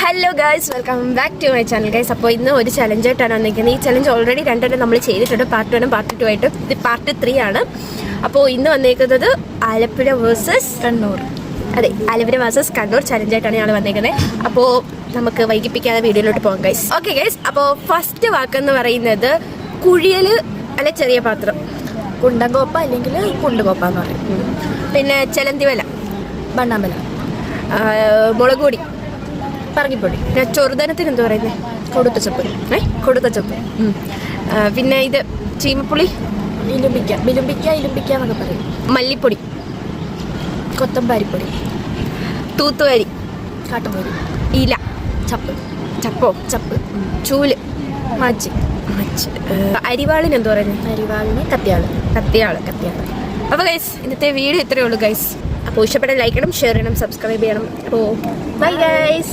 Hello guys, welcome back to my channel guys. അപ്പോൾ ഇന്ന് ഒരു ചലഞ്ചായിട്ടാണ് വന്നിരിക്കുന്നത്. ഈ ചലഞ്ച് ഓൾറെഡി രണ്ടെണ്ണം നമ്മൾ ചെയ്തിട്ടുണ്ട്, പാർട്ട് 1 പാർട്ട് 2 ആയിട്ട്. ഇത് പാർട്ട് 3 ആണ്. അപ്പോൾ ഇന്ന് വന്നിരിക്കുന്നത് ആലപ്പുഴ വേഴ്സസ് കണ്ണൂർ. അതെ, ആലപ്പുഴ വേഴ്സസ് കണ്ണൂർ ചലഞ്ചായിട്ടാണ് ഞങ്ങൾ വന്നിരിക്കുന്നത്. അപ്പോൾ നമുക്ക് വൈകിപ്പിക്കാതെ വീഡിയോയിലോട്ട് പോകാം ഗൈസ്. ഓക്കെ ഗൈസ്, അപ്പോൾ ഫസ്റ്റ് വാക്കെന്ന് പറയുന്നത് കുഴിയൽ അല്ലെ ചെറിയ പാത്രം, കുണ്ടൻകോപ്പ അല്ലെങ്കിൽ കുണ്ടുകോപ്പ എന്ന് പറയും. പിന്നെ ചെലന്തിവല, ബണ്ണാമ്പല, മുളക് പൊടി, പറങ്ങിപ്പൊടി, പിന്നെ ചെറുതനത്തിന് എന്താ പറയുന്നത്? കൊടുത്തച്ചപ്പ്. കൊടുത്തച്ചപ്പ്. പിന്നെ ഇത് ചീമപ്പുളി, ഇലുമ്പിക്ക എന്നൊക്കെ പറയും. മല്ലിപ്പൊടി, കൊത്തമ്പാരിപ്പൊടി, തൂത്തുവാരി, കാട്ടുപോരി, ഇല, ചപ്പോ, ചൂല്, മാച്ചി, അരിവാളിന് എന്താ പറയുന്നത്? അരിവാളിന് കത്തിയാള്. അപ്പോൾ ഗൈസ്, ഇന്നത്തെ വീഡിയോ ഇത്രയേ ഉള്ളൂ ഗൈസ്. അപ്പോൾ ഇഷ്ടപ്പെട്ട ലൈക്ക് ചെയ്യണം, ഷെയർ ചെയ്യണം, സബ്സ്ക്രൈബ് ചെയ്യണം. അപ്പോൾ ബൈ ഗൈസ്.